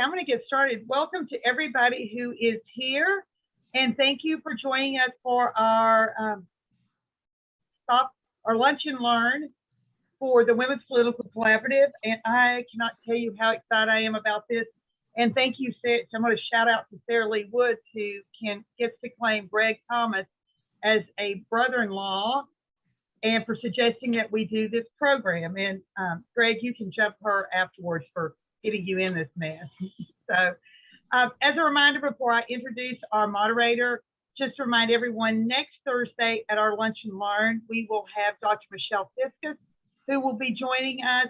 I'm going to get started. Welcome to everybody who is here, and thank you for joining us for our Lunch and Learn for the Women's Political Collaborative. And I cannot tell you how excited I am about this. And thank you, Sarah. I'm going to shout out to Sarah Lee Woods, who gets to claim Greg Thomas as a brother-in-law, and for suggesting that we do this program. And Greg, you can jump her afterwards for getting you in this mess. So as a reminder, before I introduce our moderator, just to remind everyone, next Thursday at our Lunch and Learn, we will have Dr. Michelle Fiscus, who will be joining us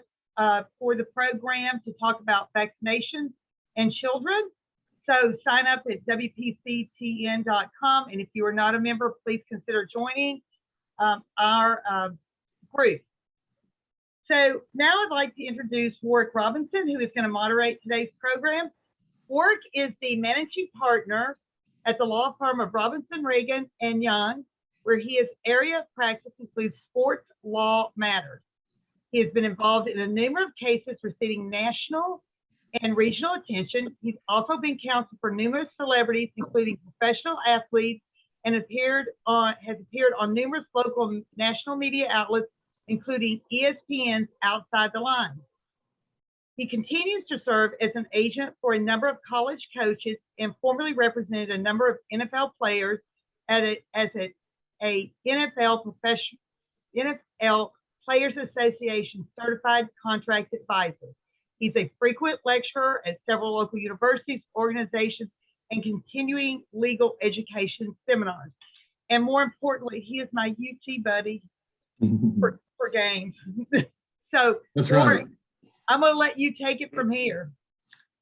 for the program to talk about vaccinations and children. So sign up at WPCTN.com. And if you are not a member, please consider joining our group. So now I'd like to introduce Warwick Robinson, who is going to moderate today's program. Warwick is the managing partner at the law firm of Robinson, Reagan & Young, where his area of practice includes sports law matters. He has been involved in a number of cases receiving national and regional attention. He's also been counsel for numerous celebrities, including professional athletes, and has appeared on numerous local and national media outlets, including ESPN's Outside the Lines. He continues to serve as an agent for a number of college coaches and formerly represented a number of NFL players as a NFL Players Association certified contract advisor. He's a frequent lecturer at several local universities, organizations, and continuing legal education seminars. And more importantly, he is my UT buddy for games. So that's right. I'm going to let you take it from here.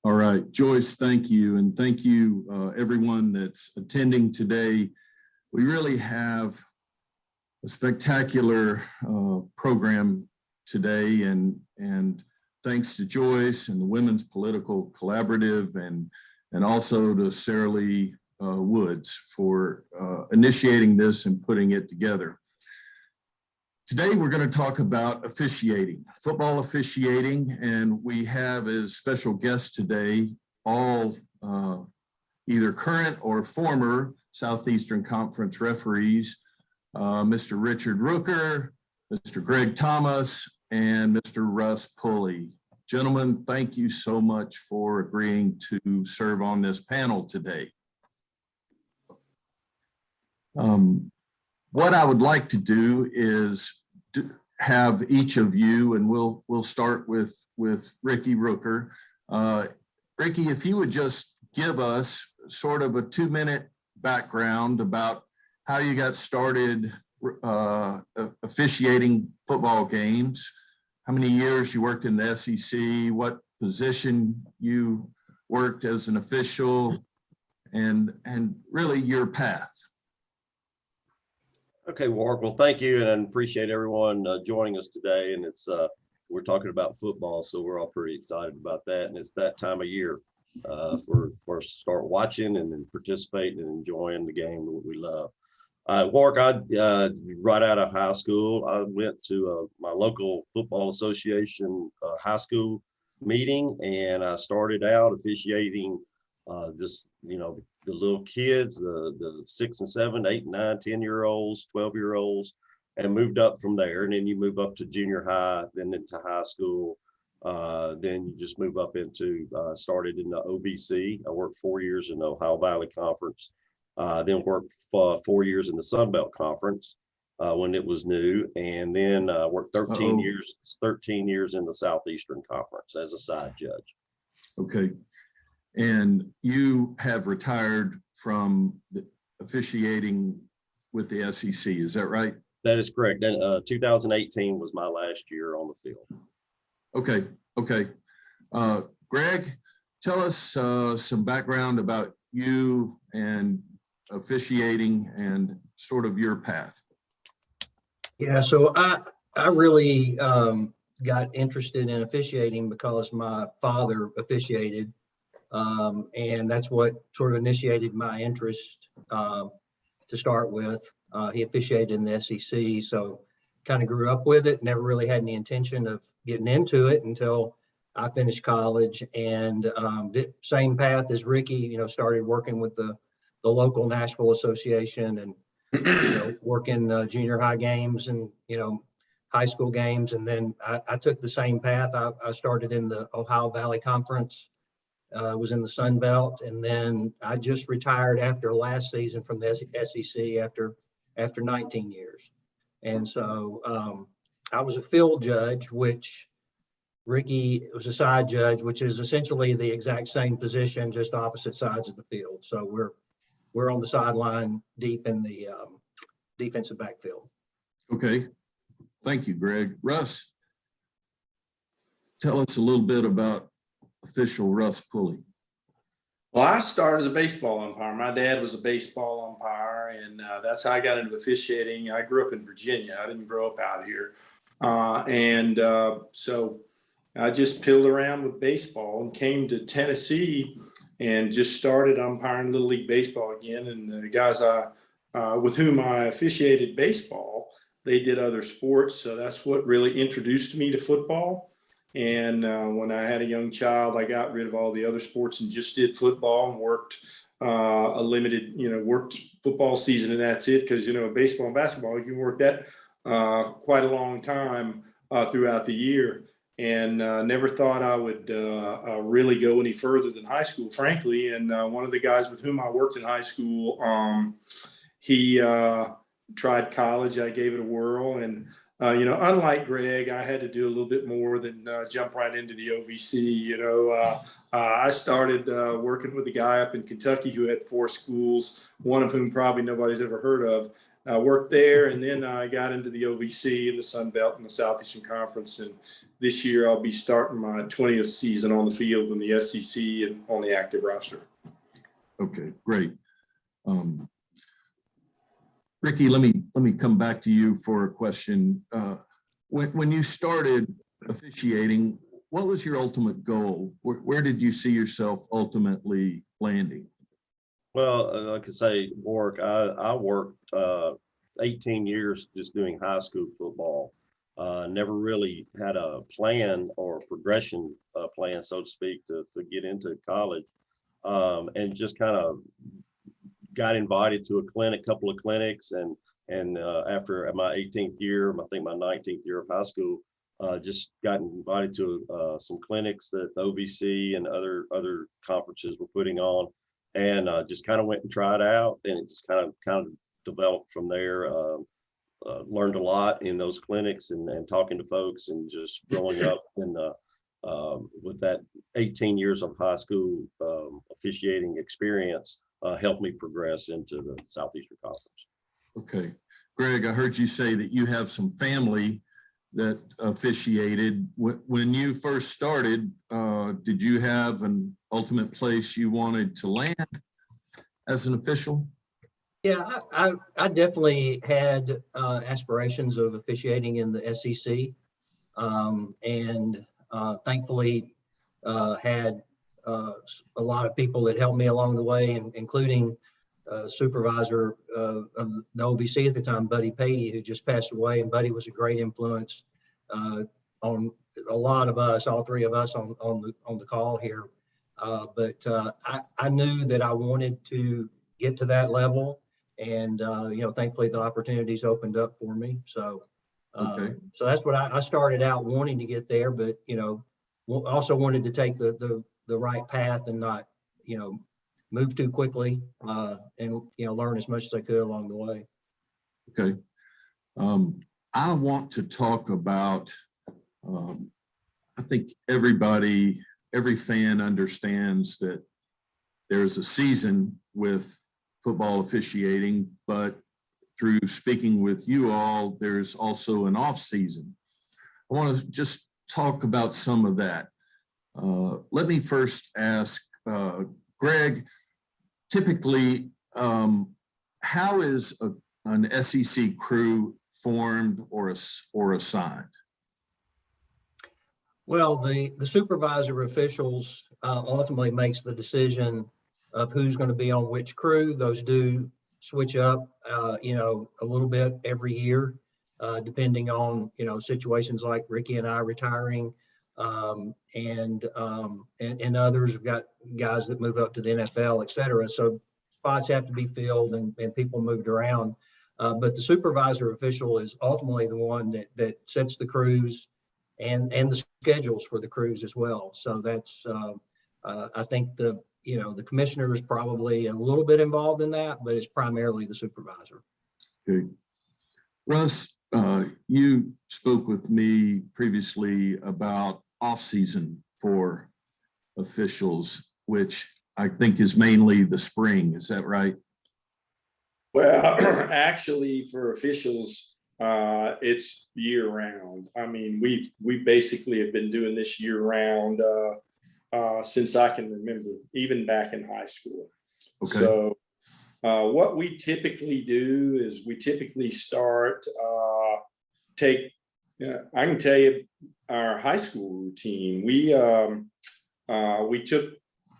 All right, Joyce, thank you. And thank you, everyone that's attending today. We really have a spectacular program today. And thanks to Joyce and the Women's Political Collaborative and also to Sarah Lee Woods for initiating this and putting it together. Today, we're going to talk about officiating, football officiating, and we have as special guests today all either current or former Southeastern Conference referees, Mr. Richard Rooker, Mr. Greg Thomas, and Mr. Russ Pulley. Gentlemen, thank you so much for agreeing to serve on this panel today. What I would like to do is have each of you, and we'll start with Ricky Rooker. Ricky, if you would just give us sort of a 2-minute background about how you got started officiating football games, how many years you worked in the SEC, what position you worked as an official, and really your path. Okay, Warwick. Well, thank you, and I appreciate everyone joining us today. And it's we're talking about football, so we're all pretty excited about that. And it's that time of year for us to start watching and then participating and enjoying the game that we love. Warwick, right out of high school, I went to my local football association high school meeting, and I started out officiating just, the little kids, the 6 and 7, 8 and 9, 10-year-olds, 12-year-olds, and moved up from there. And then you move up to junior high, then into high school. Then you just move up into, started in the OVC. I worked 4 years in the Ohio Valley Conference, then worked 4 years in the Sun Belt Conference when it was new. And then worked 13 years in the Southeastern Conference as a side judge. Okay. And you have retired from the officiating with the SEC, is that right? That is correct. And 2018 was my last year on the field. Okay. Greg, tell us some background about you and officiating and sort of your path. Yeah, so I really got interested in officiating because my father officiated. And that's what sort of initiated my interest to start with. He officiated in the SEC, so kind of grew up with it, never really had any intention of getting into it until I finished college and did same path as Ricky, started working with the local Nashville Association and, working junior high games and, high school games. And then I took the same path. I started in the Ohio Valley Conference, was in the Sun Belt. And then I just retired after last season from the SEC after 19 years. And so I was a field judge, which Ricky was a side judge, which is essentially the exact same position, just opposite sides of the field. So we're on the sideline deep in the defensive backfield. Okay. Thank you, Greg. Russ, tell us a little bit about official Russ Pulley. Well, I started as a baseball umpire. My dad was a baseball umpire, and that's how I got into officiating. I grew up in Virginia. I didn't grow up out here. So I just pilled around with baseball and came to Tennessee and just started umpiring Little League Baseball again. And the guys with whom I officiated baseball, they did other sports. So that's what really introduced me to football. And when I had a young child, I got rid of all the other sports and just did football and worked a limited, worked football season, and that's it. Because, baseball and basketball, you can work that quite a long time throughout the year. And never thought I would really go any further than high school, frankly. And one of the guys with whom I worked in high school, he tried college. I gave it a whirl. And unlike Greg, I had to do a little bit more than jump right into the OVC. I started working with a guy up in Kentucky who had 4 schools, one of whom probably nobody's ever heard of. I worked there, and then I got into the OVC and the Sun Belt and the Southeastern Conference. And this year I'll be starting my 20th season on the field in the SEC and on the active roster. Okay, great. Ricky, let me come back to you for a question. When you started officiating, what was your ultimate goal? Where did you see yourself ultimately landing? Well, like I say, I worked 18 years just doing high school football. Never really had a plan or progression plan, so to speak, to get into college, and just kind of got invited to a couple of clinics, and after my 18th year, I think my 19th year of high school, just got invited to some clinics that the OVC and other conferences were putting on, and just kind of went and tried out, and it's kind of developed from there. Learned a lot in those clinics and talking to folks, and just growing up and with that 18 years of high school officiating experience helped me progress into the Southeastern Conference. Okay. Greg, I heard you say that you have some family that officiated. When you first started, did you have an ultimate place you wanted to land as an official? Yeah, I definitely had aspirations of officiating in the SEC, and thankfully had a lot of people that helped me along the way, including supervisor of the OVC at the time, Buddy Patey, who just passed away. And Buddy was a great influence on a lot of us, all 3 of us on the call here. But I knew that I wanted to get to that level. And, thankfully the opportunities opened up for me. So, Okay. So that's what I started out wanting to get there, but, also wanted to take the right path and not, move too quickly, and, learn as much as I could along the way. Okay. I want to talk about, I think every fan understands that there's a season with football officiating, but through speaking with you all, there's also an off season. I want to just talk about some of that. Let me first ask Greg, typically, how is an SEC crew formed or assigned? Well, the supervisor officials ultimately makes the decision of who's going to be on which crew. Those do switch up, a little bit every year, depending on, situations like Ricky and I retiring, And others have got guys that move up to the NFL, et cetera. So spots have to be filled and people moved around. But the supervisor official is ultimately the one that sets the crews and the schedules for the crews as well. So that's, I think the commissioner is probably a little bit involved in that, but it's primarily the supervisor. Okay. Russ, you spoke with me previously about off-season for officials, which I think is mainly the spring. Is that right? Well, actually, for officials, it's year round. I mean, we basically have been doing this year round since I can remember, even back in high school. Okay. So what we typically do is we typically start I can tell you our high school routine. We took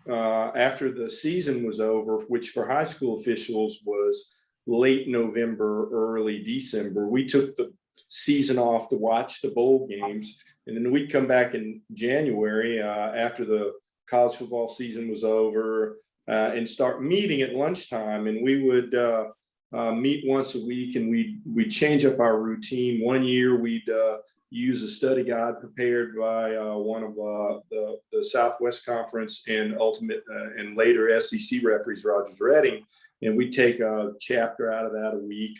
after the season was over, which for high school officials was late November, early December. We took the season off to watch the bowl games, and then we'd come back in January after the college football season was over and start meeting at lunchtime. And we would meet once a week, and we'd change up our routine. One year we'd use a study guide prepared by one of the Southwest Conference and ultimate and later SEC referees, Rogers Redding, and we take a chapter out of that a week.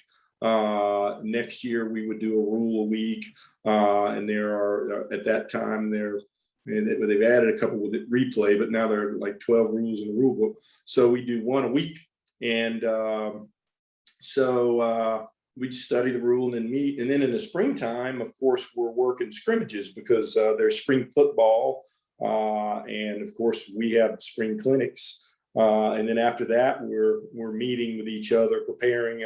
Next year we would do a rule a week, and there are at that time they've added a couple with replay, but now there are like 12 rules in the rule book. So we do one a week, and we'd study the rule and then meet. And then in the springtime, of course, we're working scrimmages because there's spring football. And of course, we have spring clinics. And then after that, we're meeting with each other, preparing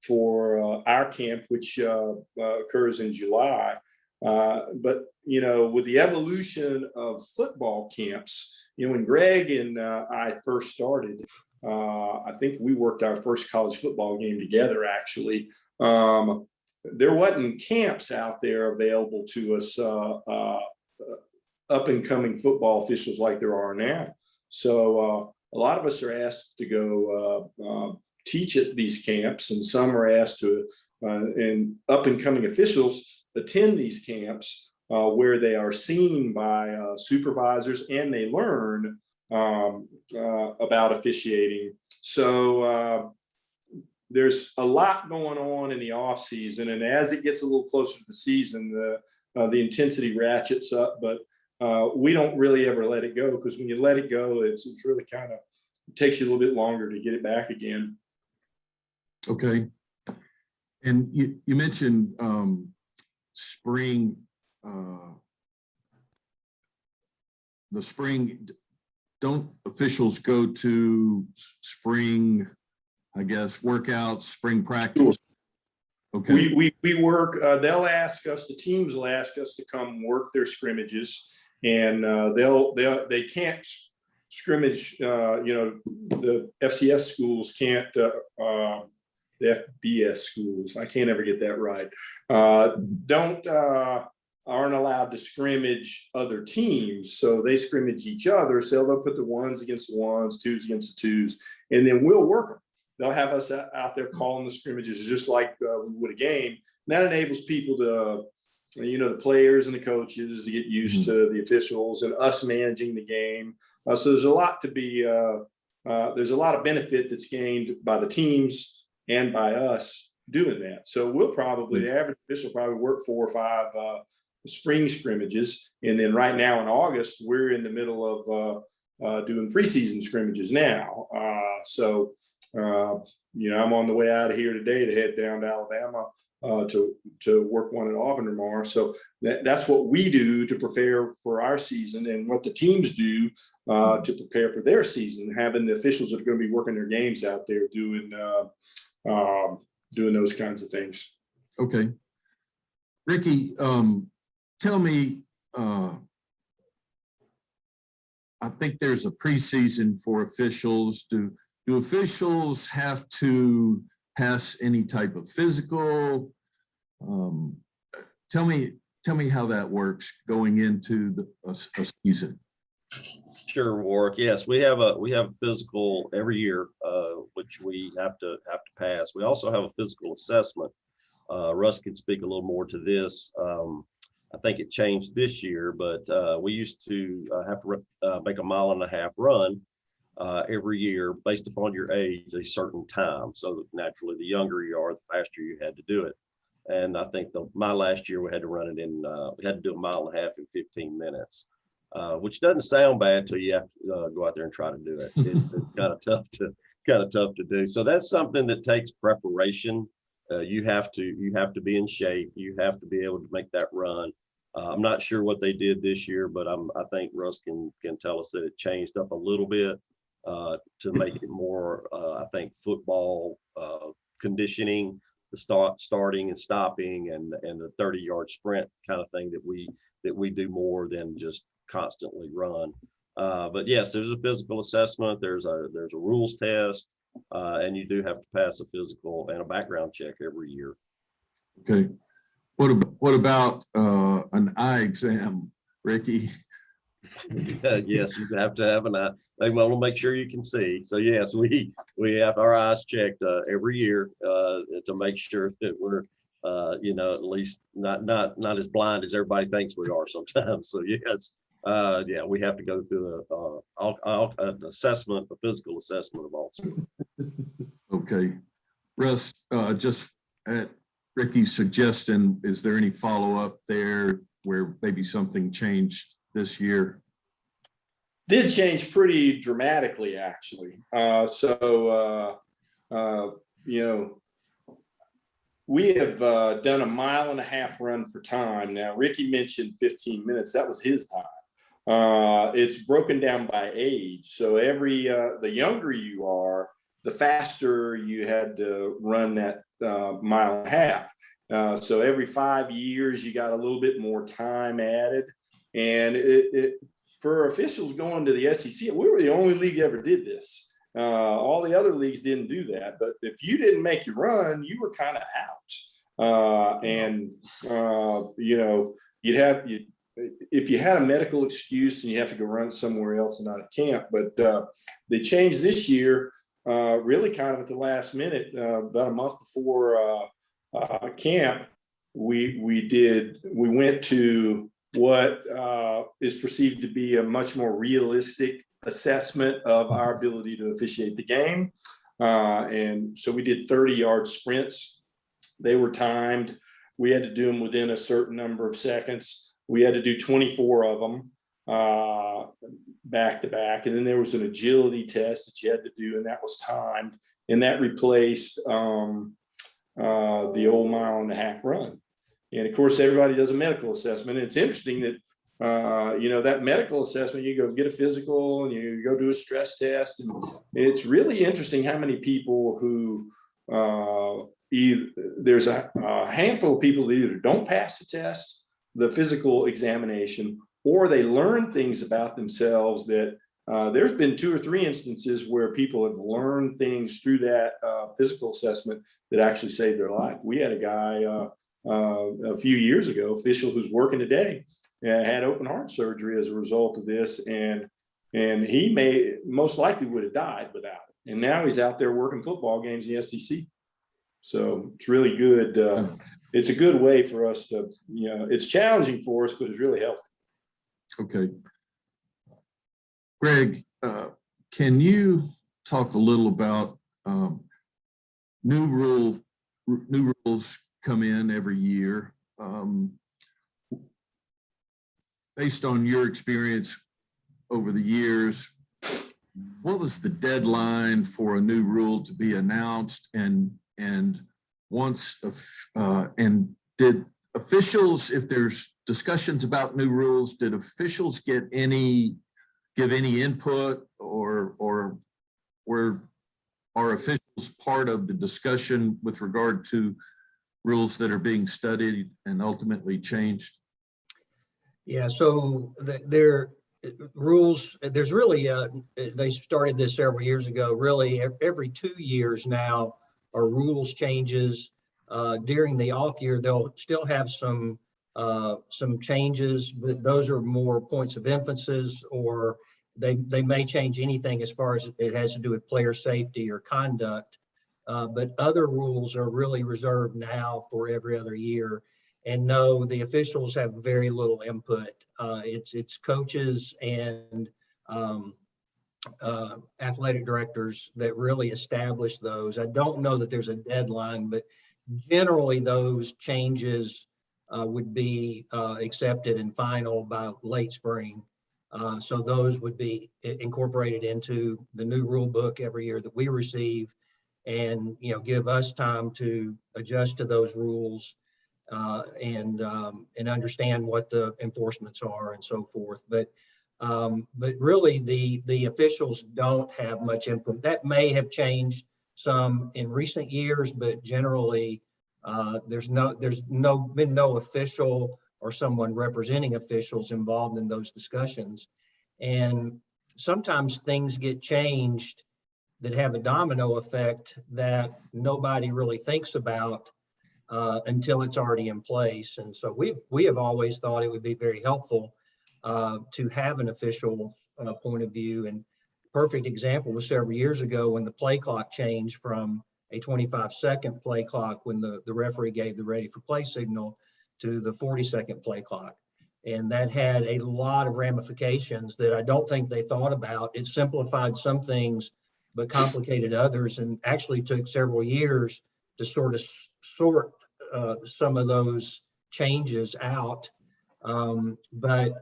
for our camp, which occurs in July. But, with the evolution of football camps, when Greg and I first started, I think we worked our first college football game together, actually. There wasn't camps out there available to us, up and coming football officials like there are now. So a lot of us are asked to go teach at these camps, and some are asked to, and up and coming officials attend these camps where they are seen by supervisors and they learn about officiating. So there's a lot going on in the off season, and as it gets a little closer to the season, the intensity ratchets up. But we don't really ever let it go, because when you let it go, it's really kind of takes you a little bit longer to get it back again. Okay. And you mentioned spring, the spring. Don't officials go to spring, I guess, workouts, spring practice? Okay. We work, they'll ask us, the teams will ask us to come work their scrimmages, and they can't scrimmage, the FCS schools can't, the FBS schools, I can't ever get that right, aren't allowed to scrimmage other teams. So they scrimmage each other. So they'll put the ones against the ones, twos against the twos, and then we'll work them. They'll have us out there calling the scrimmages just like we would a game. And that enables people to, the players and the coaches to get used to the officials and us managing the game. So there's a lot to be, there's a lot of benefit that's gained by the teams and by us doing that. So we'll probably, the average official probably work 4 or 5 spring scrimmages. And then right now in August, we're in the middle of doing preseason scrimmages now. I'm on the way out of here today to head down to Alabama to work one at Auburn tomorrow. So that's what we do to prepare for our season, and what the teams do to prepare for their season, having the officials that are going to be working their games out there doing those kinds of things. Okay. Ricky, tell me, I think there's a preseason for officials. Do officials have to pass any type of physical? Tell me tell me how that works going into a season. Sure, Warwick. Yes, we have a physical every year, which we have to pass. We also have a physical assessment. Russ can speak a little more to this. I think it changed this year, but we used to have to make a 1.5 mile run every year based upon your age, a certain time. So that naturally, the younger you are, the faster you had to do it. And I think my last year we had to run it in. We had to do a 1.5 miles in 15 minutes. Which doesn't sound bad until you have to go out there and try to do it. It's kind of tough to do. So that's something that takes preparation. You have to be in shape. You have to be able to make that run. I'm not sure what they did this year, but I think Russ can tell us that it changed up a little bit to make it more, I think, football conditioning, the starting and stopping and the 30-yard sprint kind of thing that we do more than just constantly run. But yes, there's a physical assessment, there's a rules test, and you do have to pass a physical and a background check every year. Okay. What about an eye exam, Ricky? Yes, you have to have an eye. They want to make sure you can see. So yes, we have our eyes checked every year to make sure that we're at least not as blind as everybody thinks we are sometimes. So yes, we have to go through an assessment, a physical assessment of all sorts. Okay. Russ, just at Ricky's suggestion, is there any follow-up there where maybe something changed this year? Did change pretty dramatically, actually. We have done a 1.5 mile run for time. Now, Ricky mentioned 15 minutes. That was his time. It's broken down by age. So the younger you are, the faster you had to run that 1.5 miles. So every 5 years, you got a little bit more time added. And for officials going to the SEC, we were the only league ever did this. All the other leagues didn't do that. But if you didn't make your run, you were kind of out. If you had a medical excuse, and you have to go run somewhere else and not at camp. But they changed this year, really kind of at the last minute, about a month before camp. We went to what is perceived to be a much more realistic assessment of our ability to officiate the game. And so we did 30-yard sprints. They were timed. We had to do them within a certain number of seconds. We had to do 24 of them back to back. And then there was an agility test that you had to do, and that was timed. And that replaced the old 1.5 mile run. And of course, everybody does a medical assessment. And it's interesting that, that medical assessment, you go get a physical and you go do a stress test. And it's really interesting how many people who there's a handful of people that either don't pass the test, the physical examination, or they learn things about themselves that there's been 2 or 3 instances where people have learned things through that physical assessment that actually saved their life. We had a guy a few years ago, official who's working today, had open heart surgery as a result of this, and he most likely would have died without it. And now he's out there working football games in the SEC. So it's really good. It's a good way for us to, it's challenging for us, but it's really healthy. Okay. Greg, can you talk a little about new rules come in every year? Based on your experience over the years, what was the deadline for a new rule to be announced? And did officials, if there's discussions about new rules, did officials give any input, or were officials part of the discussion with regard to rules that are being studied and ultimately changed? Yeah, so there's really, they started this several years ago, really every 2 years now are rules changes. During the off year, they'll still have some some changes, but those are more points of emphasis, or they may change anything as far as it has to do with player safety or conduct. But other rules are really reserved now for every other year. And no, the officials have very little input. It's coaches and athletic directors that really establish those. I don't know that there's a deadline, but generally those changes would be accepted and final by late spring. So those would be incorporated into the new rule book every year that we receive, and give us time to adjust to those rules and understand what the enforcements are and so forth. But really the officials don't have much input. That may have changed some in recent years, but generally there's been no official or someone representing officials involved in those discussions. And sometimes things get changed that have a domino effect that nobody really thinks about until it's already in place. And so we have always thought it would be very helpful to have an official point of view. And perfect example was several years ago when the play clock changed from a 25-second play clock when the referee gave the ready for play signal to the 40-second play clock. And that had a lot of ramifications that I don't think they thought about. It simplified some things, but complicated others, and actually took several years to sort some of those changes out. But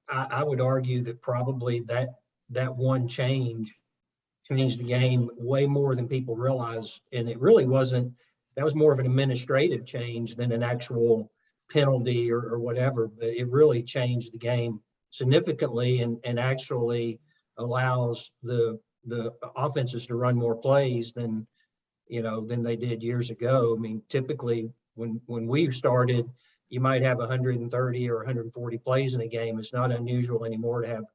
I would argue that probably that one changed the game way more than people realize. And it really wasn't, that was more of an administrative change than an actual penalty or whatever, but it really changed the game significantly and actually allows the offenses to run more plays than they did years ago. I mean, typically when we started, you might have 130 or 140 plays in a game. It's not unusual anymore to have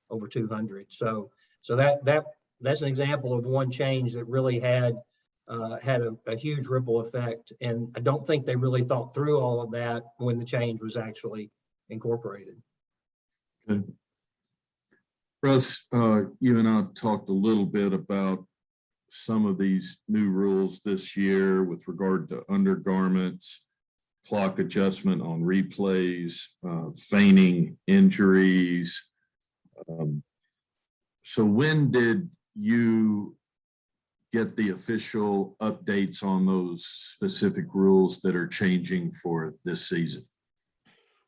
over 200. So that's an example of one change that really had a huge ripple effect. And I don't think they really thought through all of that when the change was actually incorporated. Good. Russ, you and I talked a little bit about some of these new rules this year with regard to undergarments, clock adjustment on replays, feigning injuries. So when did you get the official updates on those specific rules that are changing for this season?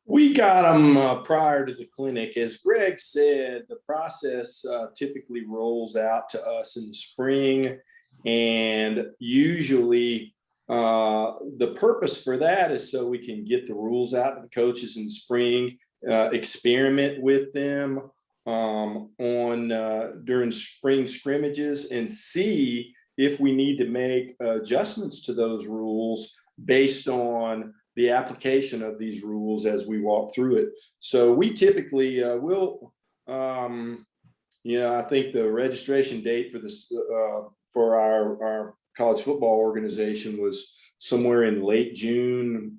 We got them prior to the clinic. As Greg said, the process typically rolls out to us in the spring, and usually the purpose for that is so we can get the rules out to the coaches in the spring, experiment with them during spring scrimmages, and see if we need to make adjustments to those rules based on the application of these rules as we walk through it. So we typically will, I think the registration date for this for our college football organization was somewhere in late June.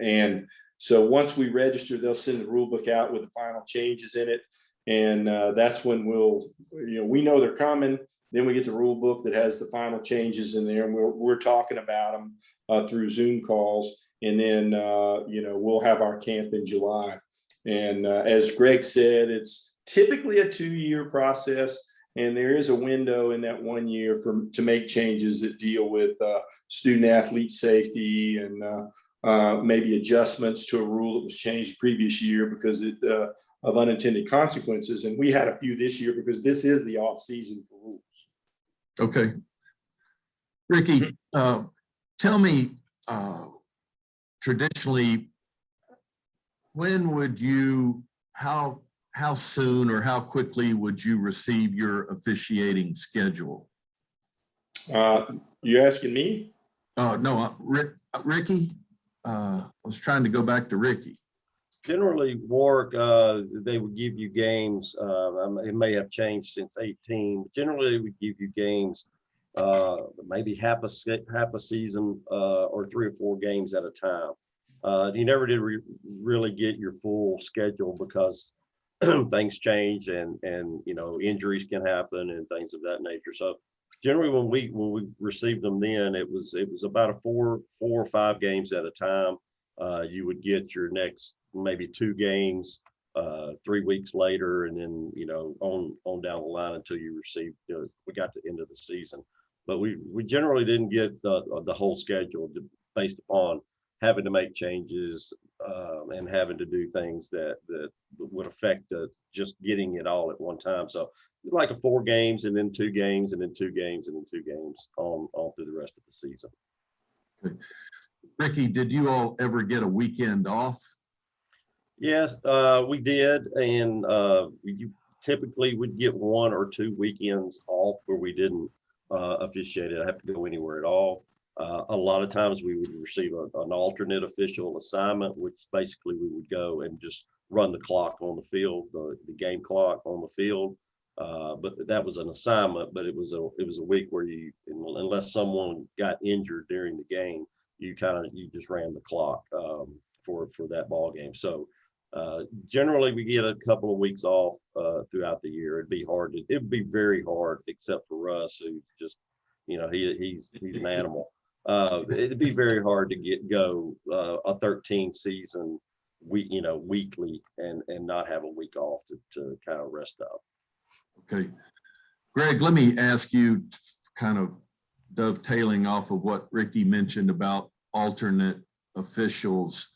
And so once we register, they'll send the rule book out with the final changes in it. And that's when we know they're coming. Then we get the rule book that has the final changes in there, and we're talking about them through Zoom calls. And then, we'll have our camp in July. And as Greg said, it's typically a 2-year process, and there is a window in that 1 year to make changes that deal with student athlete safety and maybe adjustments to a rule that was changed the previous year because of unintended consequences. And we had a few this year because this is the off season for rules. Okay. Ricky, tell me, traditionally, when would how soon or how quickly would you receive your officiating schedule? You asking me? No, Ricky. I was trying to go back to Ricky. Generally, Warwick, they would give you games. It may have changed since 18. But generally, they would give you games, maybe half a season or 3 or 4 games at a time. You never did really get your full schedule because things change and you know, injuries can happen and things of that nature. So generally when we received them then, it was about a four or five games at a time. You would get your next maybe 2 games 3 weeks later, and then, you know, on down the line until you received, you know, we got to the end of the season. But we generally didn't get the whole schedule based upon having to make changes and having to do things that would affect just getting it all at one time. So like a 4 games and then 2 games and then 2 games and then 2 games on through the rest of the season. Okay. Ricky, did you all ever get a weekend off? Yes, we did, and you typically would get 1 or 2 weekends off where we didn't officiate it. I have to go anywhere at all. A lot of times we would receive an alternate official assignment, which basically we would go and just run the clock on the field, the game clock on the field. But that was an assignment, but it was a week where you, unless someone got injured during the game, you just ran the clock for that ball game. So generally we get a couple of weeks off throughout the year. It'd be very hard, except for Russ, who just, you know, he's an animal. It'd be very hard to go a 13 season weekly and not have a week off to kind of rest up. Okay. Greg, let me ask you, kind of dovetailing off of what Ricky mentioned about alternate officials.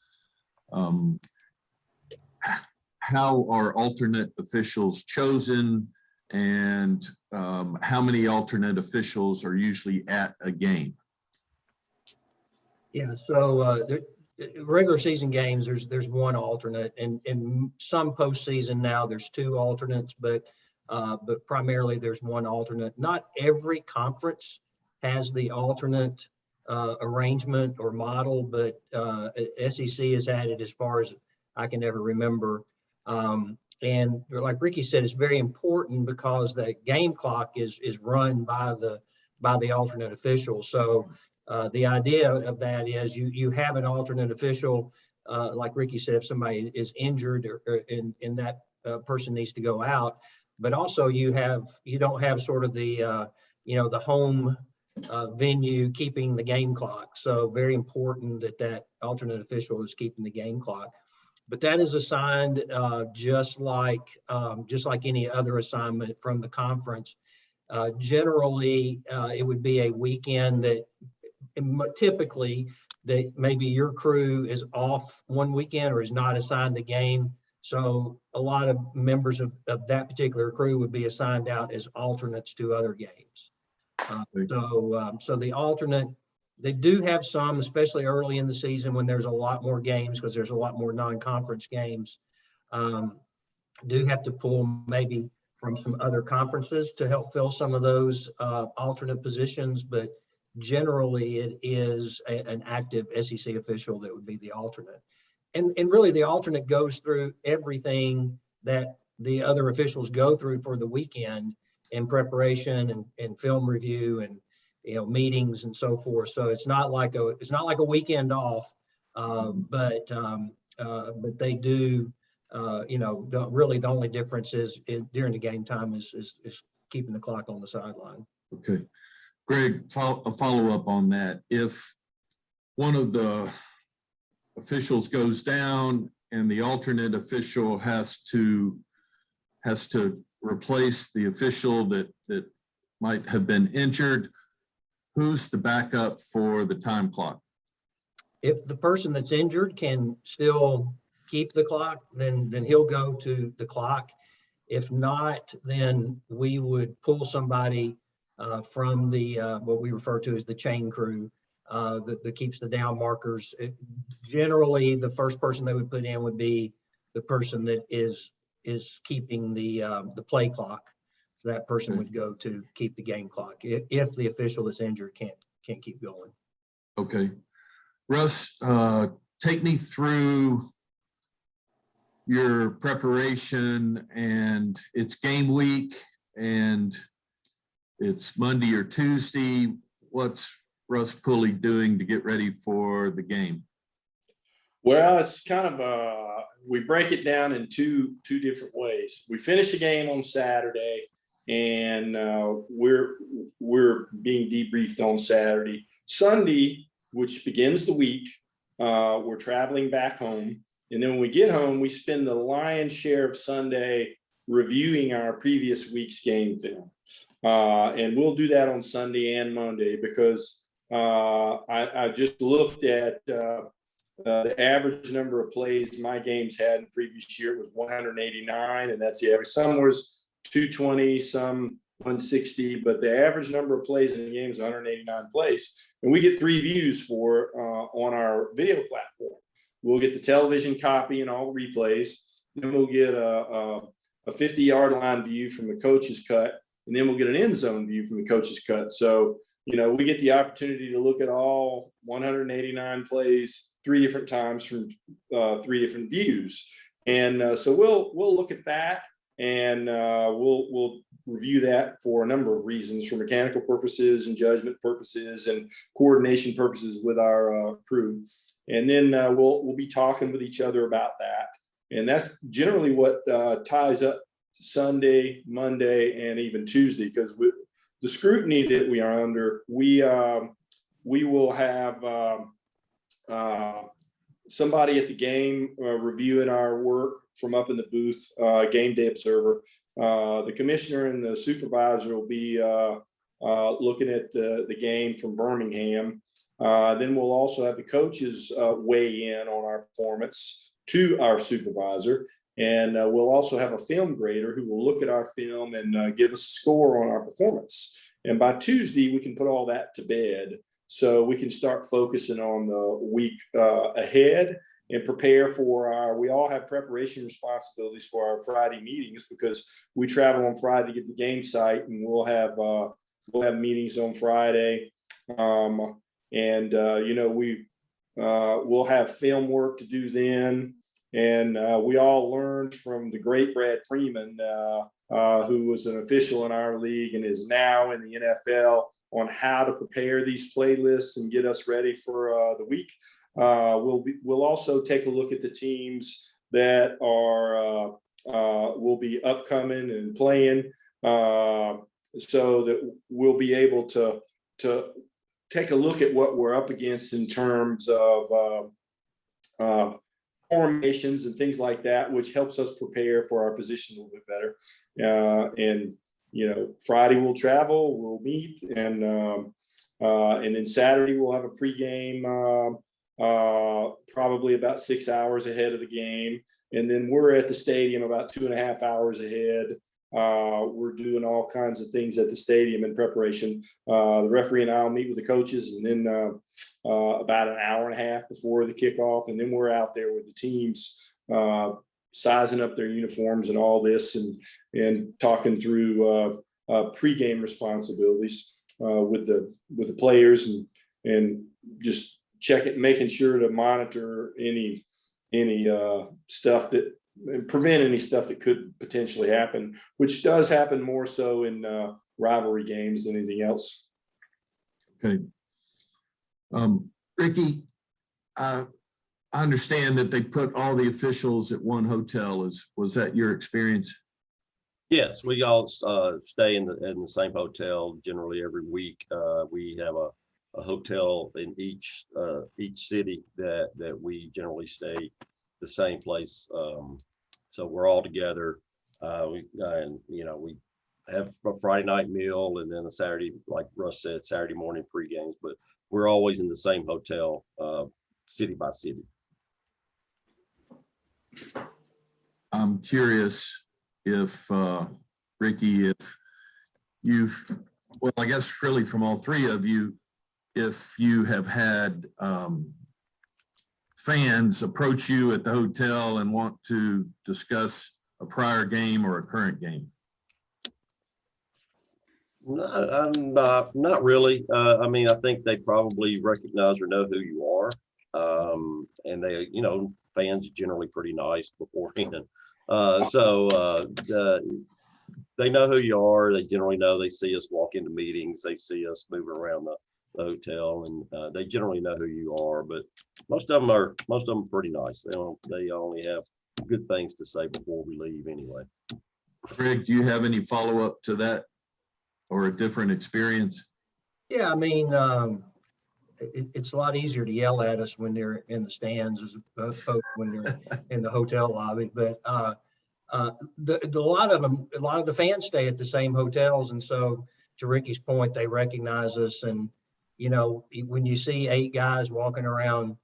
How are alternate officials chosen, and how many alternate officials are usually at a game? Yeah, so regular season games, there's 1 alternate, and in some postseason now there's 2 alternates, but primarily there's 1 alternate. Not every conference has the alternate arrangement or model, but SEC has had it as far as I can ever remember. And like Ricky said, it's very important because that game clock is run by the alternate official. So the idea of that is you have an alternate official, like Ricky said, if somebody is injured or in that person needs to go out, but also you don't have sort of the the home venue keeping the game clock. So very important that alternate official is keeping the game clock. But that is assigned just like any other assignment from the conference. Generally, it would be a weekend that typically that maybe your crew is off one weekend or is not assigned a game. So a lot of members of that particular crew would be assigned out as alternates to other games. So the alternate, they do have some, especially early in the season when there's a lot more games, because there's a lot more non-conference games, do have to pull maybe from some other conferences to help fill some of those alternate positions. But generally it is an active SEC official that would be the alternate. And really the alternate goes through everything that the other officials go through for the weekend in preparation and film review and meetings and so forth. So it's not like a weekend off, but they do. Really the only difference is during the game time is keeping the clock on the sideline. Okay, Greg, a follow up on that. If one of the officials goes down and the alternate official has to replace the official that might have been injured, who's the backup for the time clock? If the person that's injured can still keep the clock, then he'll go to the clock. If not, then we would pull somebody from the what we refer to as the chain crew that keeps the down markers. Generally, the first person they would put in would be the person that is keeping the play clock. So that person would go to keep the game clock if the official that's injured can't keep going. Okay, Russ, take me through your preparation, and it's game week and it's Monday or Tuesday. What's Russ Pulley doing to get ready for the game? Well, it's kind of we break it down in two different ways. We finish the game on Saturday, and we're being debriefed on Saturday. Sunday, which begins the week, we're traveling back home, and then when we get home, we spend the lion's share of Sunday reviewing our previous week's game film, and we'll do that on Sunday and Monday because I just looked at. The average number of plays my games had in the previous year was 189, and that's the average. Some was 220, some 160, but the average number of plays in the game is 189 plays. And we get 3 views for on our video platform. We'll get the television copy and all the replays. Then we'll get a 50-yard line view from the coach's cut, and then we'll get an end zone view from the coach's cut. So, we get the opportunity to look at all 189 plays 3 different times from 3 different views. And so we'll look at that, and we'll review that for a number of reasons, for mechanical purposes and judgment purposes and coordination purposes with our crew. And then we'll be talking with each other about that. And that's generally what ties up Sunday, Monday, and even Tuesday, because the scrutiny that we are under, we will have somebody at the game reviewing our work from up in the booth, game day observer. The commissioner and the supervisor will be looking at the game from Birmingham. Then we'll also have the coaches weigh in on our performance to our supervisor. And we'll also have a film grader who will look at our film and give us a score on our performance. And by Tuesday, we can put all that to bed, so we can start focusing on the week ahead and prepare for we all have preparation responsibilities for our Friday meetings, because we travel on Friday to get the game site, and we'll have meetings on Friday. We'll have film work to do then. And we all learned from the great Brad Freeman, who was an official in our league and is now in the NFL, on how to prepare these playlists and get us ready for the week. We'll also take a look at the teams that will be upcoming and playing, so that we'll be able to take a look at what we're up against in terms of formations and things like that, which helps us prepare for our positions a little bit better. Friday we'll travel, we'll meet, and then Saturday we'll have a pregame, probably about 6 hours ahead of the game, and then we're at the stadium about 2.5 hours ahead. We're doing all kinds of things at the stadium in preparation. The referee and I will meet with the coaches, and then about an hour and a half before the kickoff, and then we're out there with the teams, sizing up their uniforms and all this, and talking through pregame responsibilities with the players, and just making sure to monitor any stuff that, and prevent any stuff that could potentially happen, which does happen more so in rivalry games than anything else. Okay. Ricky, I understand that they put all the officials at one hotel. Was that your experience? Yes, we all stay in the same hotel generally every week. We have a hotel in each city that we generally stay the same place. So we're all together. We have a Friday night meal, and then a Saturday, like Russ said, Saturday morning pre-games, but we're always in the same hotel, city by city. I'm curious if, Ricky, I guess really from all three of you, if you have had fans approach you at the hotel and want to discuss a prior game or a current game. Not really. I think they probably recognize or know who you are. And they, fans are generally pretty nice beforehand. They know who you are. They generally know. They see us walk into meetings. They see us moving around the hotel, and they generally know who you are. But most of them are pretty nice. They only have good things to say before we leave anyway. Greg, do you have any follow-up to that or a different experience? Yeah, I mean, it's a lot easier to yell at us when they're in the stands as opposed to when they're in the hotel lobby. But a lot of the fans stay at the same hotels, and so to Ricky's point, they recognize us. And when you see 8 guys walking around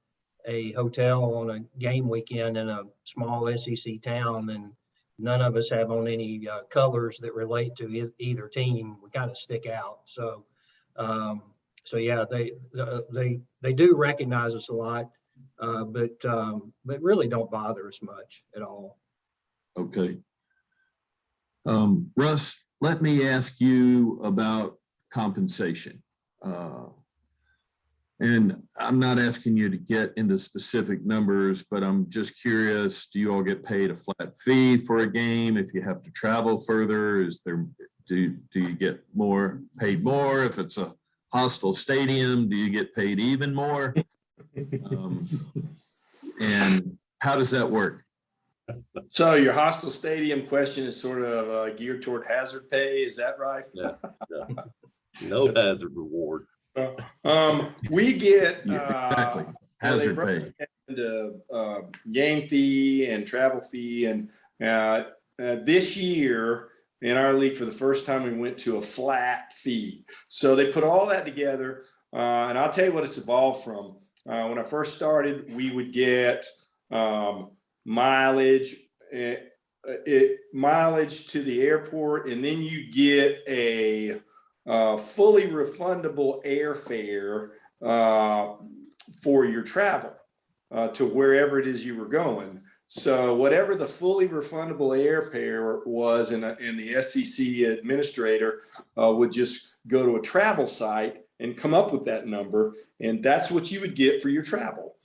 a hotel on a game weekend in a small SEC town, and none of us have on any colors that relate to either team, we kind of stick out. So yeah, they do recognize us a lot, but really don't bother us much at all. Okay. Russ, let me ask you about compensation. And I'm not asking you to get into specific numbers, but I'm just curious, do you all get paid a flat fee for a game if you have to travel further? Do you get paid more if it's a hostile stadium? Do you get paid even more? And how does that work? So your hostile stadium question is sort of geared toward hazard pay. Is that right? Yeah. No hazard reward. We get Exactly. Hazard pay. and game fee and travel fee, and this year in our league for the first time we went to a flat fee. So they put all that together, and I'll tell you what it's evolved from. When I first started, we would get mileage to the airport, and then you get a fully refundable airfare for your travel to wherever it is you were going. So whatever the fully refundable airfare was, and the SEC administrator would just go to a travel site and come up with that number, and that's what you would get for your travel.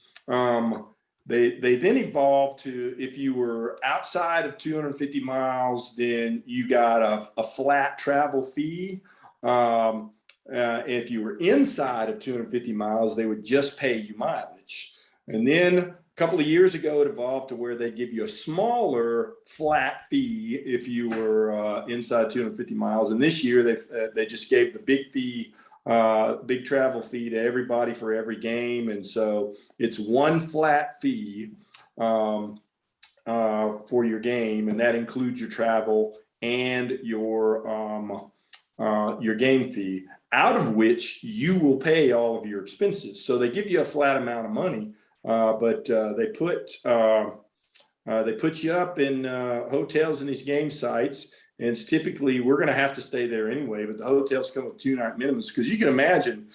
They then evolved to, if you were outside of 250 miles, then you got a flat travel fee. If you were inside of 250 miles, they would just pay you mileage. And then a couple of years ago, it evolved to where they give you a smaller flat fee if you were inside 250 miles. And this year, they just gave the big fee, big travel fee to everybody for every game. And so it's one flat fee for your game, and that includes your travel and your game fee, out of which you will pay all of your expenses. So they give you a flat amount of money, but they put you up in hotels in these game sites, and it's typically, we're going to have to stay there anyway, but the hotels come with 2-night minimums, because you can imagine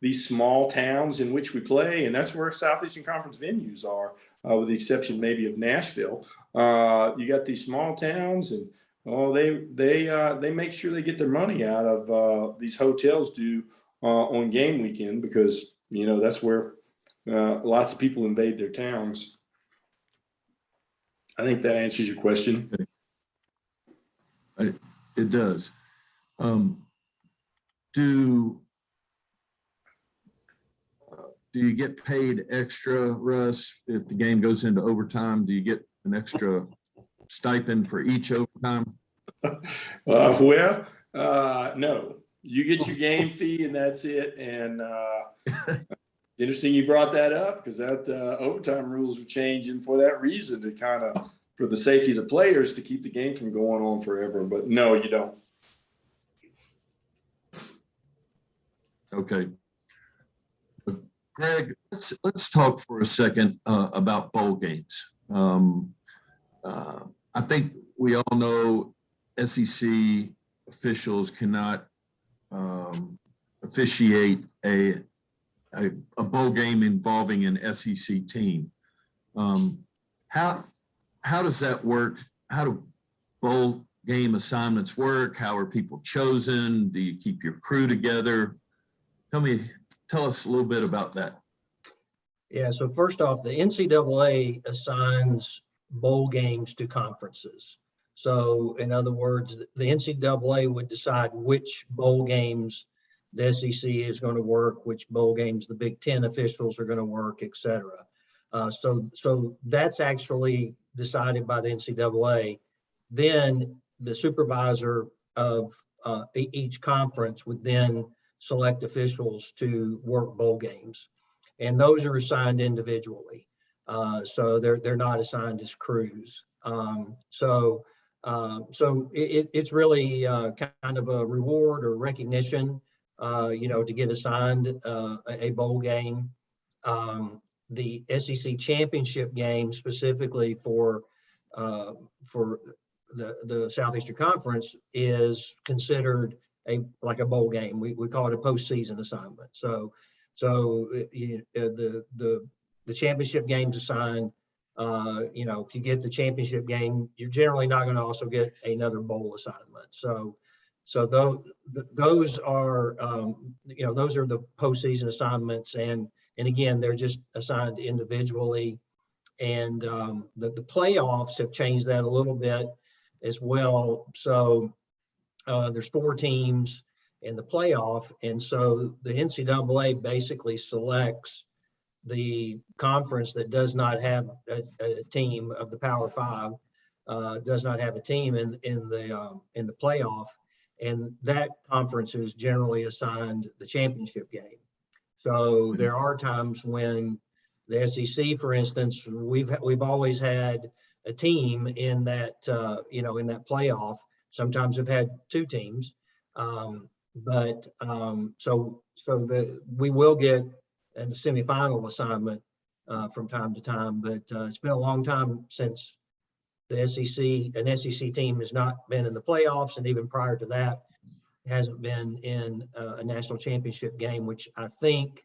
these small towns in which we play, and that's where Southeastern Conference venues are, with the exception maybe of Nashville. You got these small towns, and they make sure they get their money out of these hotels do on game weekend, because that's where lots of people invade their towns. I think that answers your question. It does. Do you get paid extra, Russ, if the game goes into overtime? Do you get an extra stipend for each overtime? No. You get your game fee, and that's it. And interesting you brought that up, because that overtime rules are changing for that reason, to kind of, for the safety of the players, to keep the game from going on forever. But no, you don't. Okay. Greg, let's talk for a second about bowl games. I think we all know SEC officials cannot officiate a bowl game involving an SEC team. How does that work? How do bowl game assignments work? How are people chosen? Do you keep your crew together? Tell us a little bit about that. Yeah, so first off, the NCAA assigns bowl games to conferences. So in other words, the NCAA would decide which bowl games the SEC is going to work, which bowl games the Big Ten officials are going to work, et cetera. So that's actually decided by the NCAA. Then the supervisor of each conference would then select officials to work bowl games, and those are assigned individually. So they're not assigned as crews. So it's really kind of a reward or recognition, to get assigned a bowl game. The SEC championship game specifically for the Southeastern Conference is considered like a bowl game. We call it a postseason assignment. So the championship game's assigned. If you get the championship game, you're generally not going to also get another bowl assignment. So those are those are the postseason assignments, and again, they're just assigned individually. And the playoffs have changed that a little bit as well. So there's 4 teams in the playoff, and so the NCAA basically selects the conference that does not have a team of the Power 5, does not have a team in the playoff, and that conference is generally assigned the championship game. So there are times when the SEC, for instance, we've always had a team in that in that playoff. Sometimes we've had 2 teams, but we will get a semifinal assignment from time to time. But it's been a long time since an SEC team has not been in the playoffs, and even prior to that, hasn't been in a national championship game, which I think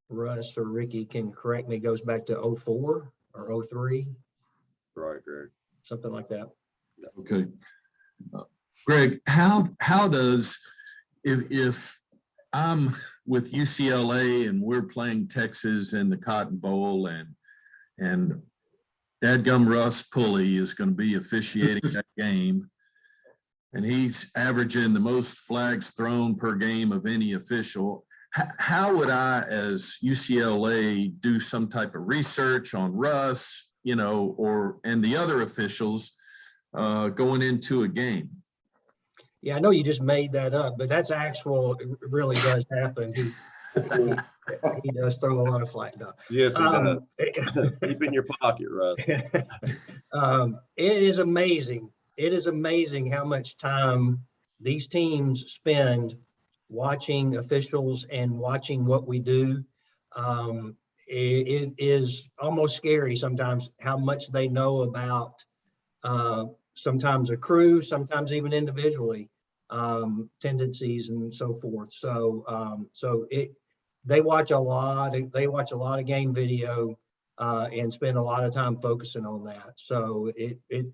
Russ or Ricky can correct me, goes back to 04 or 03. Right, Greg. Something like that. Okay. Greg, how does, if I'm with UCLA and we're playing Texas in the Cotton Bowl, and Dadgum Russ Pulley is going to be officiating that game, and he's averaging the most flags thrown per game of any official, how would I, as UCLA, do some type of research on Russ, and the other officials going into a game? Yeah, I know you just made that up, but that's actual. It really does happen. He does throw a lot of flag down. Yes, he does. Keep in your pocket, Russ. It is amazing. It is amazing how much time these teams spend watching officials and watching what we do. It is almost scary sometimes how much they know about sometimes a crew, sometimes even individually, tendencies and so forth. So they watch a lot of game video and spend a lot of time focusing on that. So it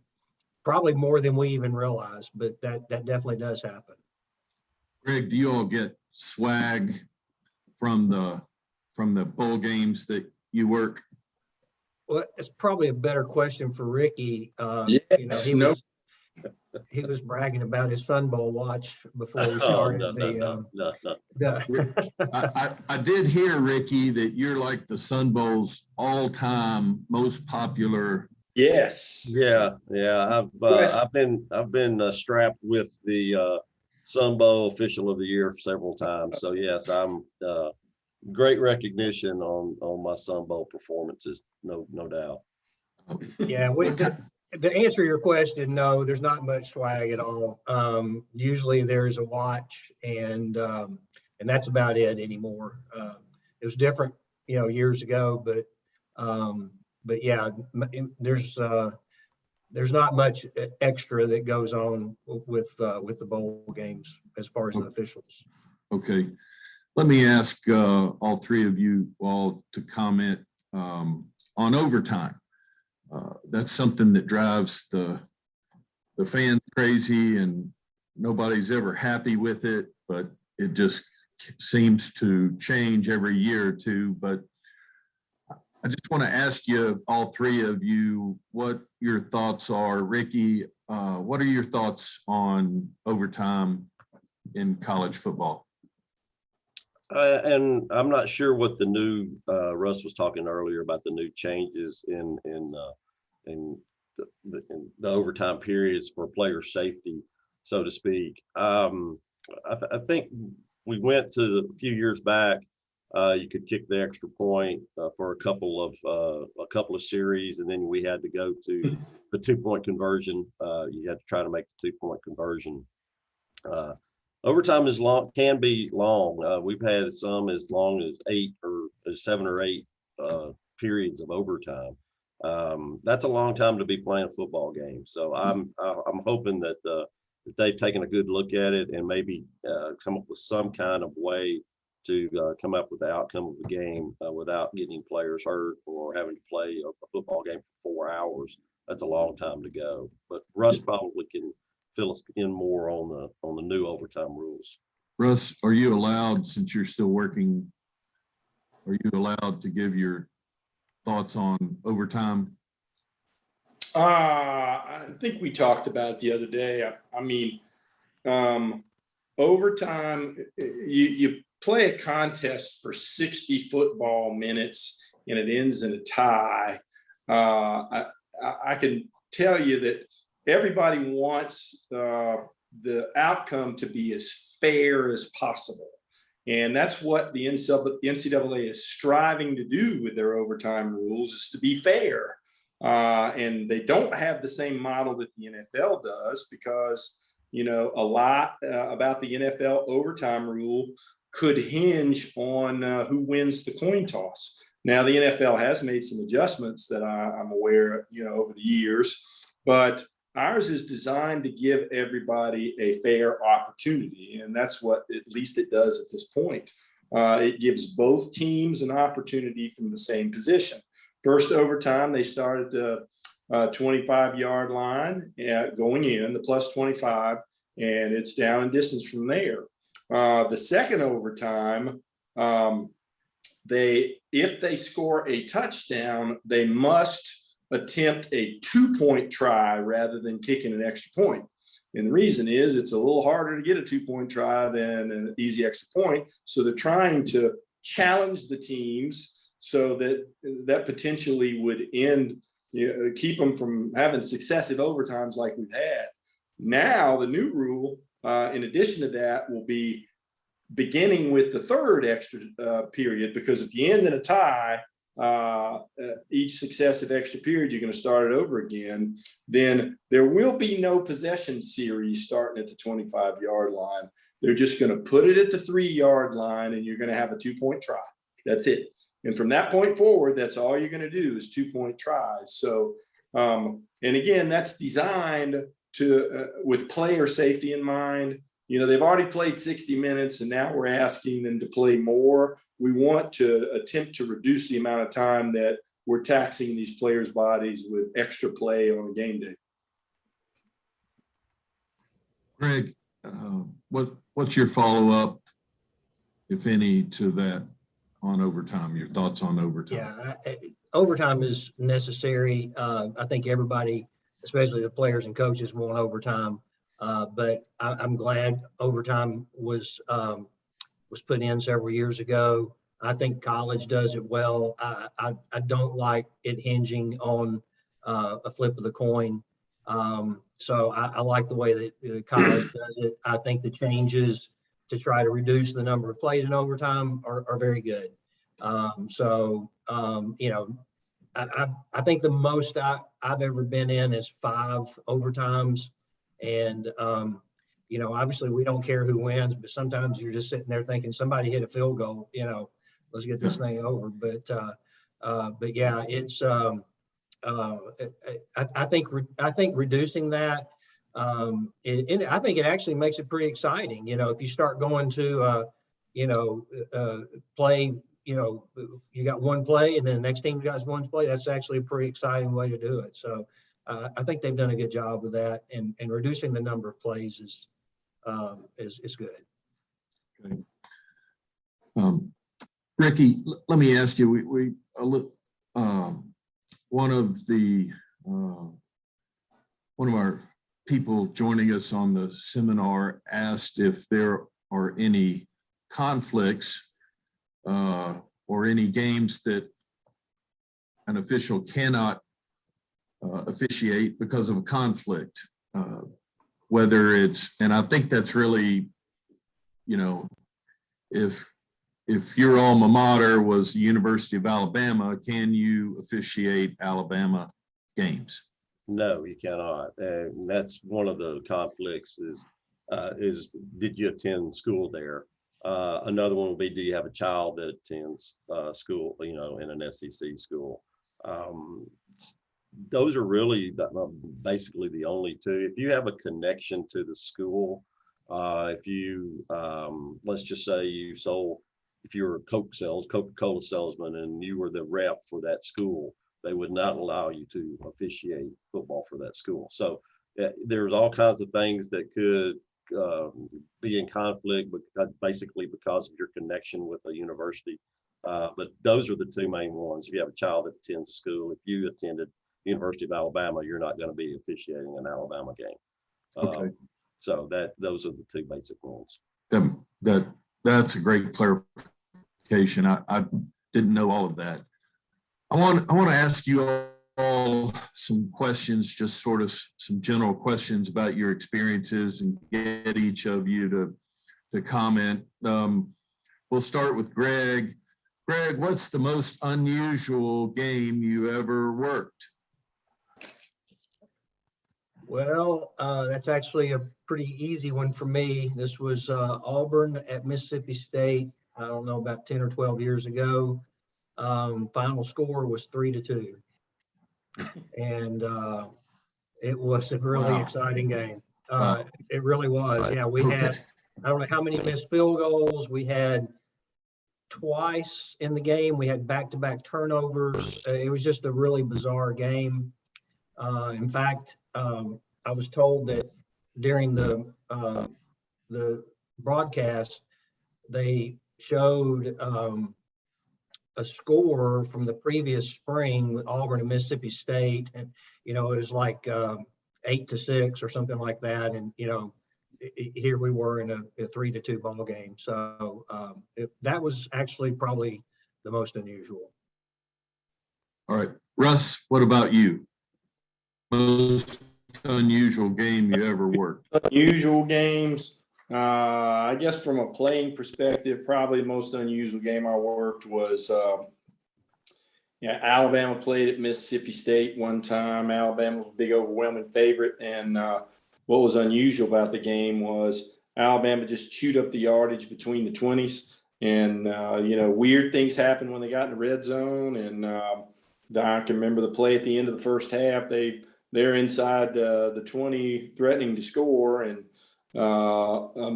probably more than we even realize, but that definitely does happen. Greg, do you all get swag from the bowl games that you work? Well, it's probably a better question for Ricky. Yes, He was bragging about his Sun Bowl watch before we started. No. I did hear, Ricky, that you're like the Sun Bowl's all-time most popular. Yes. Yeah. I've been strapped with the Sun Bowl Official of the Year several times. So yes, I'm great recognition on my Sun Bowl performances, no doubt. Yeah, to answer your question, no, there's not much swag at all. Usually there's a watch, and that's about it anymore. It was different, years ago, but yeah, there's not much extra that goes on with the bowl games as far as the officials. Okay, let me ask all 3 of you all to comment on overtime. That's something that drives the fans crazy, and nobody's ever happy with it, but it just seems to change every year or 2. But I just want to ask you, all 3 of you, what your thoughts are. Ricky, what are your thoughts on overtime in college football? And I'm not sure what the new, Russ was talking earlier about the new changes in the overtime periods for player safety, so to speak. I think we went to a few years back. You could kick the extra point for a couple of series, and then we had to go to the 2-point conversion. You had to try to make the 2-point conversion. Overtime can be long. We've had some as long as 7 or 8 periods of overtime. That's a long time to be playing a football game. So I'm hoping that they've taken a good look at it and maybe come up with some kind of way to come up with the outcome of the game without getting players hurt or having to play a football game for 4 hours. That's a long time to go. But Russ probably can fill us in more on the new overtime rules. Russ, are you allowed, since you're still working, are you allowed to give your thoughts on overtime? I think we talked about it the other day. I mean, overtime, you play a contest for 60 football minutes and it ends in a tie. I can tell you that everybody wants the outcome to be as fair as possible. And that's what the NCAA is striving to do with their overtime rules, is to be fair. And they don't have the same model that the NFL does, because, a lot about the NFL overtime rule could hinge on who wins the coin toss. Now, the NFL has made some adjustments that I'm aware of, over the years, but ours is designed to give everybody a fair opportunity, and that's what at least it does at this point. It gives both teams an opportunity from the same position. First overtime, they start at the 25-yard line going in, the plus 25, and it's down in distance from there. The second overtime, if they score a touchdown, they must attempt a 2-point try rather than kicking an extra point. And the reason is it's a little harder to get a 2-point try than an easy extra point. So they're trying to challenge the teams so that potentially would end, keep them from having successive overtimes like we've had. Now, the new rule, in addition to that, will be beginning with the third extra period, because if you end in a tie, each successive extra period, you're going to start it over again. Then there will be no possession series starting at the 25-yard line. They're just going to put it at the 3-yard line, and you're going to have a 2-point try. That's it. And from that point forward, that's all you're going to do is 2-point tries. So, and again, that's designed to with player safety in mind. They've already played 60 minutes, and now we're asking them to play more. We want to attempt to reduce the amount of time that we're taxing these players' bodies with extra play on a game day. Greg, what's your follow-up, if any, to that on overtime? Your thoughts on overtime? Yeah, overtime is necessary. I think everybody, especially the players and coaches, want overtime. But I'm glad overtime was put in several years ago. I think college does it well. I don't like it hinging on a flip of the coin. So I like the way that college does it. I think the changes to try to reduce the number of plays in overtime are very good. I think the most I've ever been in is 5 overtimes. And, obviously we don't care who wins, but sometimes you're just sitting there thinking somebody hit a field goal, let's get this thing over. But yeah, it's, I think reducing that, I think it actually makes it pretty exciting. If you start going to, play, you got one play and then the next team got one play, that's actually a pretty exciting way to do it. So I think they've done a good job with that, and reducing the number of plays is good. Okay. Ricky, let me ask you, one of our people joining us on the seminar asked if there are any conflicts or any games that an official cannot officiate because of a conflict. Whether it's, and I think that's really, you know, if your alma mater was the University of Alabama, can you officiate Alabama games? No, you cannot. And that's one of the conflicts is did you attend school there? Another one would be, do you have a child that attends school, you know, in an SEC school? Those are really basically the only two. If you have a connection to the school, if you, let's just say you sold, if you were a Coca-Cola salesman and you were the rep for that school, they would not allow you to officiate football for that school. So there's all kinds of things that could be in conflict, but basically because of your connection with a university. But those are the two main ones. If you have a child that attends school, if you attended University of Alabama, you're not going to be officiating an Alabama game. Okay. So those are the two basic ones. That's a great clarification. I didn't know all of that. I want to ask you all some questions, just sort of some general questions about your experiences, and get each of you to comment. We'll start with Greg. Greg, what's the most unusual game you ever worked? Well, that's actually a pretty easy one for me. This was Auburn at Mississippi State. I don't know, about 10 or 12 years ago. Final score was 3-2. And it was a really Wow. exciting game. Wow. It really was. Yeah, we had, I don't know how many missed field goals. We had twice in the game. We had back-to-back turnovers. It was just a really bizarre game. In fact, I was told that during the broadcast, they showed a score from the previous spring with Auburn and Mississippi State, and you know it was like 8-6 or something like that, and you know here we were in a 3-2 ball game. So that was actually probably the most unusual. All right, Russ, what about you? Most unusual game you ever worked? Unusual games. I guess from a playing perspective, probably the most unusual game I worked was, Alabama played at Mississippi State one time. Alabama was a big overwhelming favorite. And what was unusual about the game was Alabama just chewed up the yardage between the 20s. And, weird things happened when they got in the red zone. And I can remember the play at the end of the first half. They're inside the 20 threatening to score, and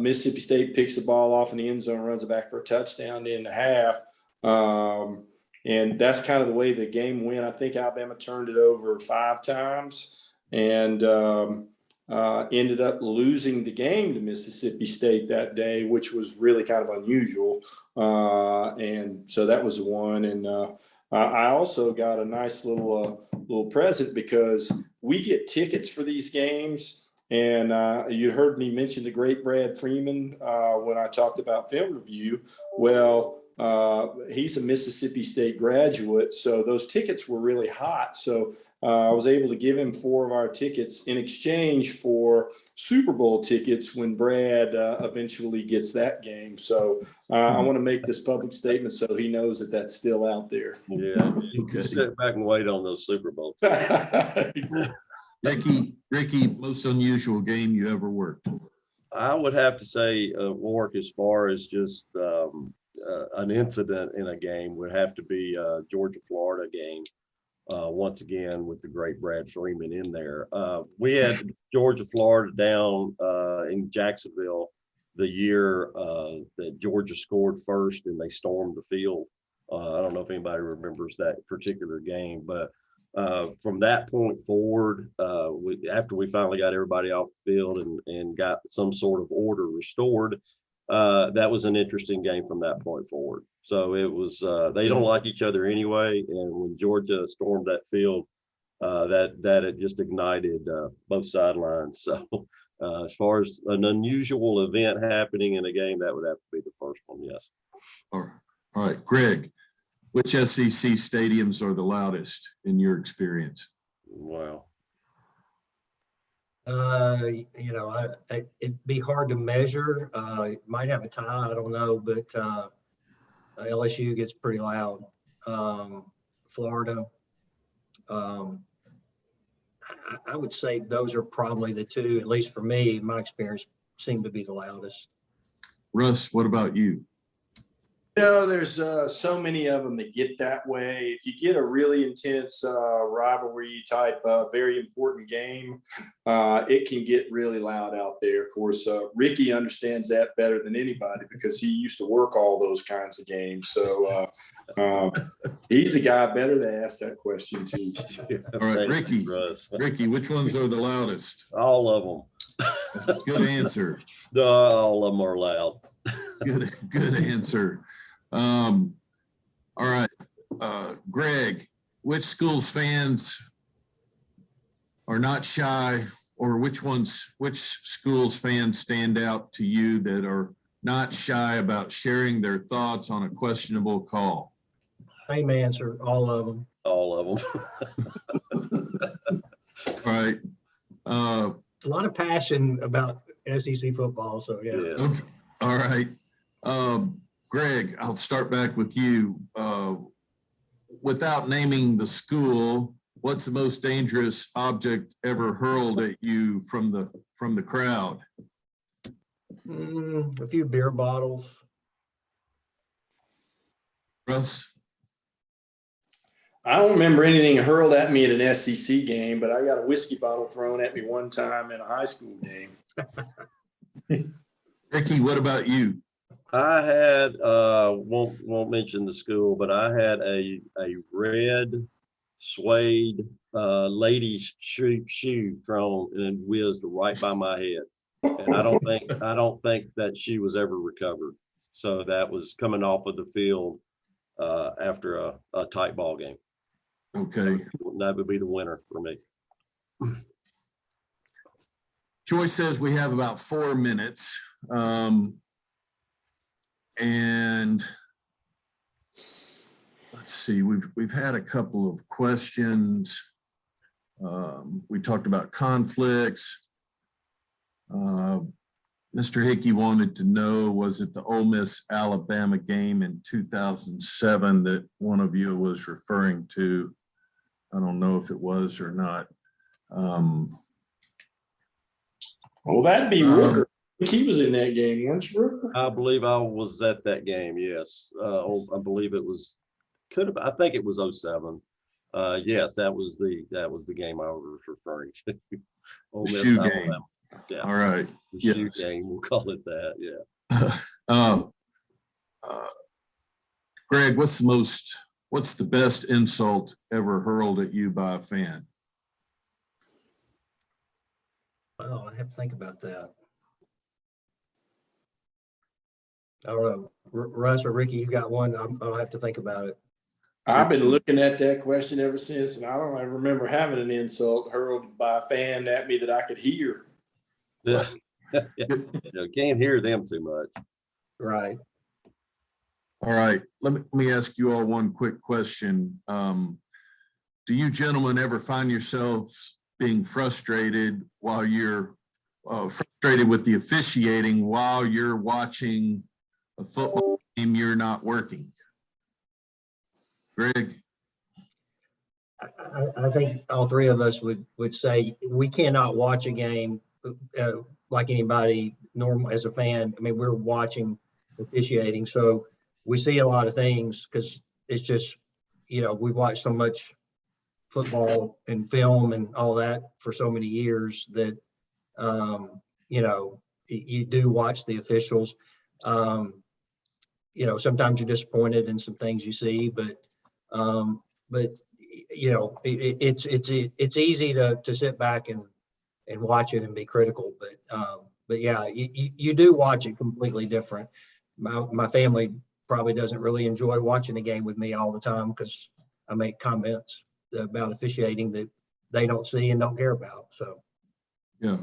Mississippi State picks the ball off in the end zone, runs it back for a touchdown to end the half. And that's kind of the way the game went. I think Alabama turned it over 5 times and ended up losing the game to Mississippi State that day, which was really kind of unusual. And so that was one. And I also got a nice little present because we get tickets for these games. And you heard me mention the great Brad Freeman when I talked about film review. Well, he's a Mississippi State graduate, so those tickets were really hot. So I was able to give him 4 of our tickets in exchange for Super Bowl tickets when Brad eventually gets that game. So I want to make this public statement so he knows that that's still out there. Yeah, Okay. you sit back and wait on those Super Bowl. Ricky, most unusual game you ever worked? I would have to say Warwick, as far as just an incident in a game, would have to be a Georgia-Florida game. Once again, with the great Brad Freeman in there. We had Georgia-Florida down in Jacksonville the year that Georgia scored first and they stormed the field. I don't know if anybody remembers that particular game, but from that point forward, after we finally got everybody off the field and got some sort of order restored, that was an interesting game from that point forward. So it was, they don't like each other anyway. And when Georgia stormed that field, that it just ignited both sidelines. So as far as an unusual event happening in a game, that would have to be the first one. Yes. All All right, Greg, which SEC stadiums are the loudest in your experience? Wow. It'd be hard to measure. It might have a tie, I don't know, but LSU gets pretty loud. Florida. I would say those are probably the two, at least for me, my experience, seem to be the loudest. Russ, what about you? There's so many of them that get that way. If you get a really intense rivalry type, very important game, it can get really loud out there. Of course, Ricky understands that better than anybody because he used to work all those kinds of games. So he's the guy better to ask that question to. All right, Ricky. Russ. Ricky, which ones are the loudest? All of them. Good answer. All of them are loud. Good answer. All right, Greg, which schools fans are not shy, or which schools fans stand out to you that are not shy about sharing their thoughts on a questionable call? Same answer, all of them. All of them. All right. A lot of passion about SEC football, so yeah. Yes. Okay. All right. Greg, I'll start back with you. Without naming the school, what's the most dangerous object ever hurled at you from the crowd? A few beer bottles. Russ? I don't remember anything hurled at me at an SEC game, but I got a whiskey bottle thrown at me one time in a high school game. Ricky, what about you? I had won't mention the school, but I had a red suede ladies shoe thrown and whizzed right by my head, and I don't think that shoe was ever recovered. So that was coming off of the field after a tight ball game. Okay. That would be the winner for me. Joyce says we have about 4 minutes. And let's see, we've had a couple of questions. We talked about conflicts. Mr. Hickey wanted to know, was it the Ole Miss Alabama game in 2007 that one of you was referring to? I don't know if it was or not. Well, that'd be Rooker. He was in that game, weren't you, Rooker? I believe I was at that game. Yes, I believe it was. I think it was 07. Yes, that was the game I was referring to. Ole The Miss, shoe Alabama. game. Yeah. All right. The Yes. shoe game, we'll call it that. Yeah. Greg, what's the best insult ever hurled at you by a fan? Well, I have to think about that. I don't know. Russ or Ricky, you got one? I'll have to think about it. I've been looking at that question ever since, and I don't ever remember having an insult hurled by a fan at me that I could hear. Yeah. Can't hear them too much. Right. All right, let me ask you all one quick question. Do you gentlemen ever find yourselves being frustrated while you're frustrated with the officiating while you're watching a football game you're not working? Greg? I think all three of us would say we cannot watch a game like anybody normal as a fan. I mean, we're watching officiating, so we see a lot of things because it's just, we've watched so much football and film and all that for so many years that, you do watch the officials. Sometimes you're disappointed in some things you see, but it's easy to sit back and watch it and be critical. But yeah, you do watch it completely different. My family probably doesn't really enjoy watching a game with me all the time because I make comments about officiating that they don't see and don't care about. So Yeah.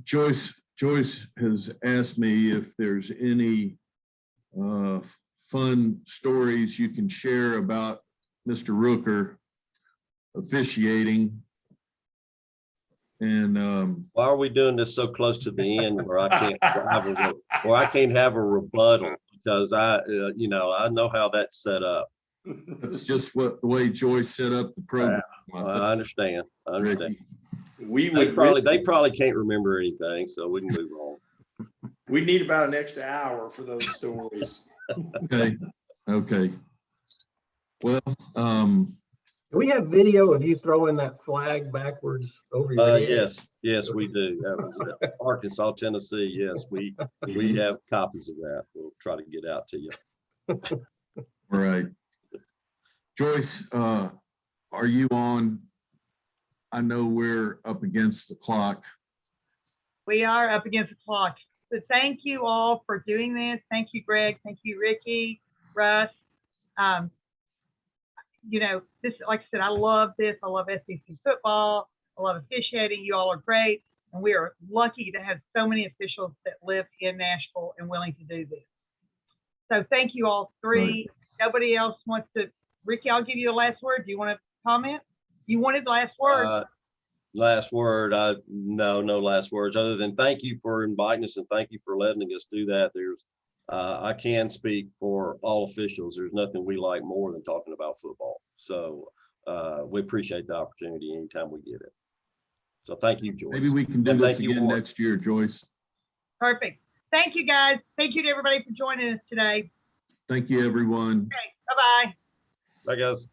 Joyce has asked me if there's any fun stories you can share about Mr. Rooker officiating. And Why are we doing this so close to the end where I can't have a rebuttal? Because you know, I know how that's set up. that's just the way Joyce set up the program. I understand. I understand. We They would probably can't remember anything, so we can move on. we need about an extra hour for those stories. Okay, okay. Well, Do we have video of you throwing that flag backwards over your head? Yes, we do. That was Arkansas, Tennessee. Yes, we have copies of that. We'll try to get out to you. all right. Joyce, are you on? I know we're up against the clock. We are up against the clock. So thank you all for doing this. Thank you, Greg. Thank you, Ricky, Russ. You know, this, like I said, I love this. I love SEC football. I love officiating. You all are great. And we are lucky to have so many officials that live in Nashville and willing to do this. So thank you all three. Nobody else wants to, Ricky, I'll give you the last word. Do you want to comment? You wanted the last word. Last word. No last words other than thank you for inviting us and thank you for letting us do that. I can speak for all officials. There's nothing we like more than talking about football. So we appreciate the opportunity anytime we get it. So thank you, Joyce. Maybe we can do And this thank you, again Warren. next year, Joyce. Perfect. Thank you, guys. Thank you to everybody for joining us today. Thank you, everyone. Okay, bye-bye. Bye, guys.